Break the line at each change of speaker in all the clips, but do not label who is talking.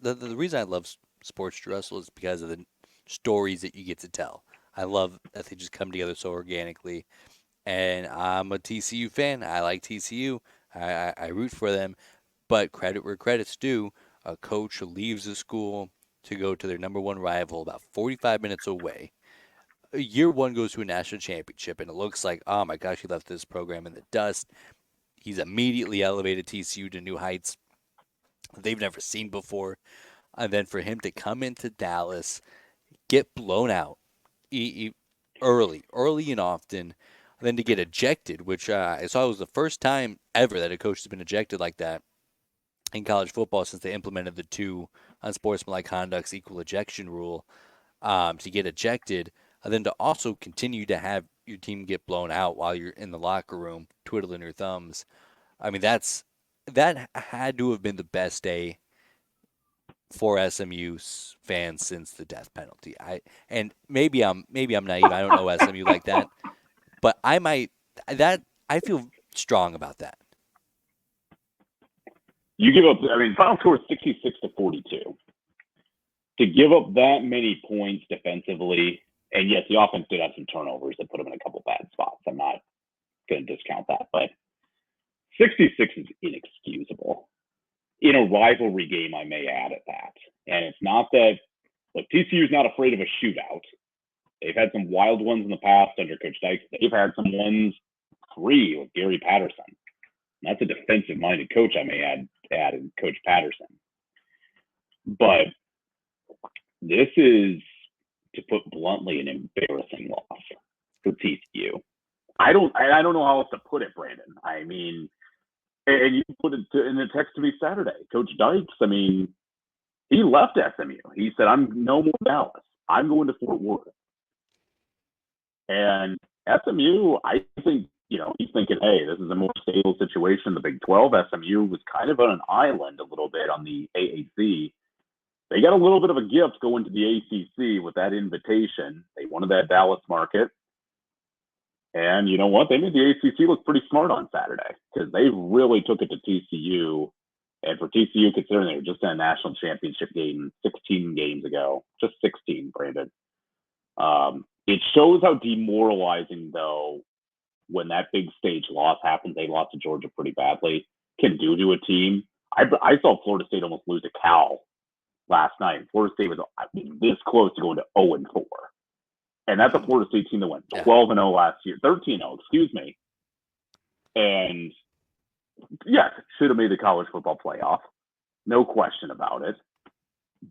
the reason I love sports wrestle is because of the stories that you get to tell. I love that they just come together so organically. And I'm a TCU fan. I like TCU. I root for them. But credit where credit's due, a coach who leaves the school to go to their number one rival about 45 minutes away. Year one goes to a national championship, and it looks like, oh my gosh, he left this program in the dust. He's immediately elevated TCU to new heights they've never seen before. And then for him to come into Dallas, get blown out early and often, and then to get ejected, which I saw was the first time ever that a coach has been ejected like that in college football since they implemented the two unsportsmanlike conducts equal ejection rule to get ejected, and then to also continue to have your team get blown out while you're in the locker room twiddling your thumbs. I mean, that had to have been the best day for SMU fans since the death penalty. And maybe I'm naive. I don't know SMU like that, but I feel strong about that.
You give up. I mean, final score is 66-42. To give up that many points defensively, and yes, the offense did have some turnovers that put them in a couple bad spots. I'm not going to discount that, but 66 is inexcusable in a rivalry game. I may add at that, and it's not that. Look, TCU is not afraid of a shootout. They've had some wild ones in the past under Coach Dykes. They've had some ones free with Gary Patterson. That's a defensive-minded coach, I may add in Coach Patterson. But this is, to put bluntly, an embarrassing loss for TCU. I don't know how else to put it, Brandon. I mean, and you put it in the text to me Saturday. Coach Dykes, I mean, he left SMU. He said, "I'm no more Dallas. I'm going to Fort Worth." And SMU, I think, he's thinking, hey, this is a more stable situation in the Big 12. SMU was kind of on an island a little bit on the AAC. They got a little bit of a gift going to the ACC with that invitation. They wanted that Dallas market. And you know what? They made the ACC look pretty smart on Saturday because they really took it to TCU. And for TCU, considering they were just in a national championship game 16 games ago, just 16, Brandon. It shows how demoralizing, though, when that big stage loss happens, they lost to Georgia pretty badly, can do to a team. I saw Florida State almost lose to Cal last night. Florida State was this close to going to 0-4. And that's a Florida State team that went 12-0 last year, 13-0, excuse me. And yes, should have made the college football playoff. No question about it.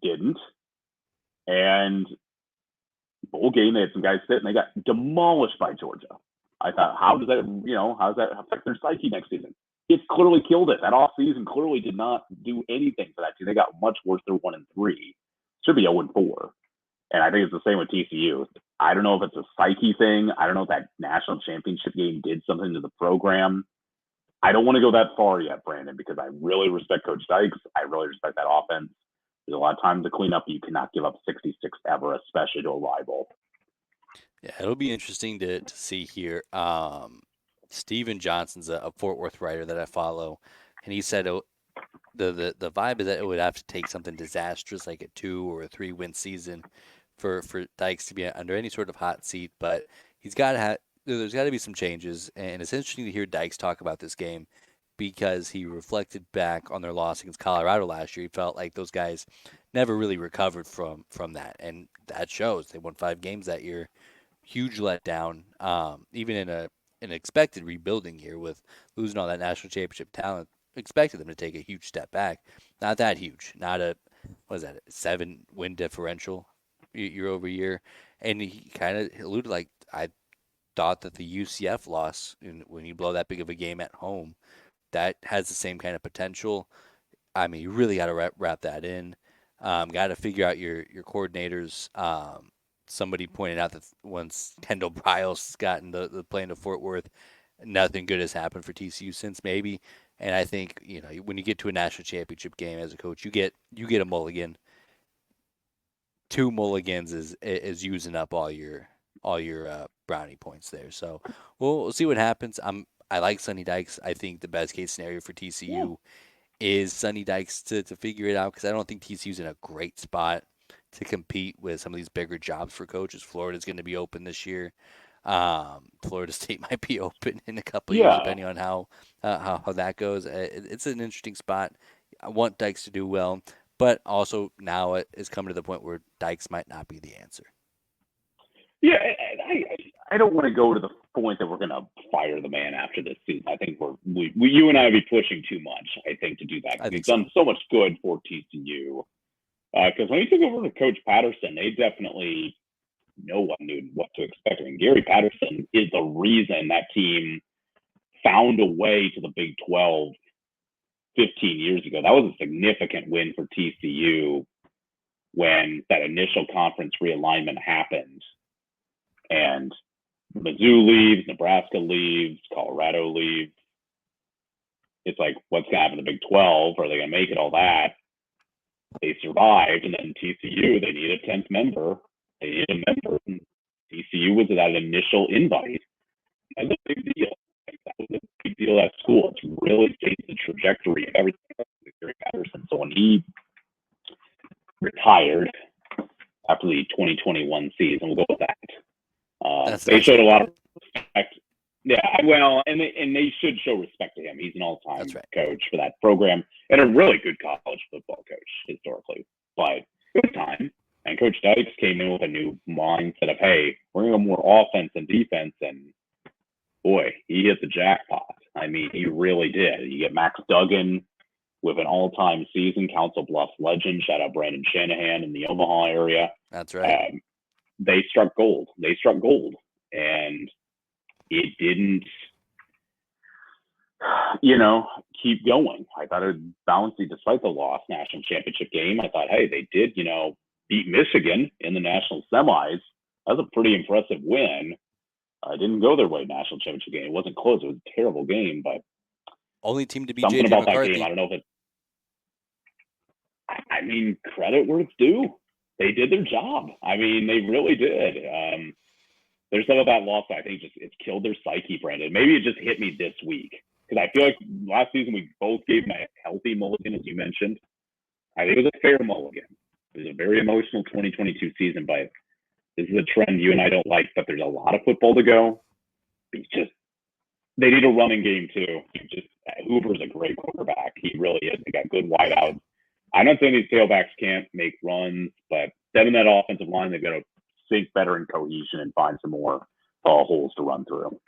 Didn't. And bowl game, they had some guys sit and they got demolished by Georgia. I thought, how does that affect their psyche next season? It's clearly killed it. That offseason clearly did not do anything for that team. They got much worse. They're 1-3. Should be 0-4. And I think it's the same with TCU. I don't know if it's a psyche thing. I don't know if that national championship game did something to the program. I don't want to go that far yet, Brandon, because I really respect Coach Dykes. I really respect that offense. There's a lot of time to clean up. You cannot give up 66 ever, especially to a rival.
Yeah, it'll be interesting to see here. Steven Johnson's a Fort Worth writer that I follow, and he said the vibe is that it would have to take something disastrous like a 2 or 3 win season for Dykes to be under any sort of hot seat. But he's got to have there's got to be some changes, and it's interesting to hear Dykes talk about this game because he reflected back on their loss against Colorado last year. He felt like those guys never really recovered from that, and that shows. They won 5 games that year. Huge letdown, even in an expected rebuilding year with losing all that national championship talent. Expected them to take a huge step back. Not that huge. Not a what is that? A 7 win differential year over year. And he kind of alluded like I thought that the UCF loss when you blow that big of a game at home that has the same kind of potential. I mean, you really got to wrap that in. Got to figure out your coordinators. Somebody pointed out that once Kendall Briles gotten the plane to Fort Worth, nothing good has happened for TCU since maybe. And I think when you get to a national championship game as a coach, you get a mulligan. 2 mulligans is using up all your brownie points there. So we'll see what happens. I like Sonny Dykes. I think the best case scenario for
Yeah.
TCU is Sonny Dykes to figure it out because I don't think TCU's in a great spot to compete with some of these bigger jobs for coaches. Florida's going to be open this year. Florida State might be open in a couple of years,
Yeah.
depending on how that goes. It's an interesting spot. I want Dykes to do well, but also now it is coming to the point where Dykes might not be the answer.
Yeah, I don't want to go to the point that we're going to fire the man after this season. I think you and I would be pushing too much, I think, to do that
I
because he's
think so.
done so much good for TCU. Because when he took over to Coach Patterson, they definitely no one knew what to expect. I mean, Gary Patterson is the reason that team found a way to the Big 12 15 years ago. That was a significant win for TCU when that initial conference realignment happened. And Mizzou leaves, Nebraska leaves, Colorado leaves. It's like, what's going to happen in the Big 12? Are they going to make it all that? They survived, and then TCU, they need a 10th member. They need a member. And TCU was that initial invite. That's a big deal. That was a big deal at school. It's really changed the trajectory of everything with Gary Patterson. So when he retired after the 2021 season, we'll go with that.
That's
They
not
showed
so
a lot
bad.
of respect. Yeah, well, and they should show respect to him. He's an
That's
all-time
right.
coach for that program and a really good college football coach historically. But it was time, and Coach Dykes came in with a new mindset of, hey, we're going to go more offense and defense, and boy, he hit the jackpot. I mean, he really did. You get Max Duggan with an all-time season, Council Bluffs legend. Shout out Brandon Shanahan in the Omaha area.
That's right.
They struck gold. They struck gold, and it didn't, keep going. I thought it would bouncy despite the lost national championship game. I thought, hey, they did, beat Michigan in the national semis. That was a pretty impressive win. Didn't go their way national championship game. It wasn't close. It was a terrible game, but
Only team to beat
something
JJ
about that game, I
McCarthy.
don't know if it, I mean, credit where it's due. They did their job. I mean, they really did. There's some of that loss I think it's killed their psyche, Brandon. Maybe it just hit me this week because I feel like last season we both gave him a healthy mulligan, as you mentioned. I think it was a fair mulligan. It was a very emotional 2022 season, but this is a trend you and I don't like. But there's a lot of football to go. They need a running game too. Hoover's a great quarterback. He really is. They got good
Mm-hmm.
wideouts. I'm not saying these tailbacks can't make runs, but them in that offensive line, they've got to think better in cohesion and find some more holes to run through.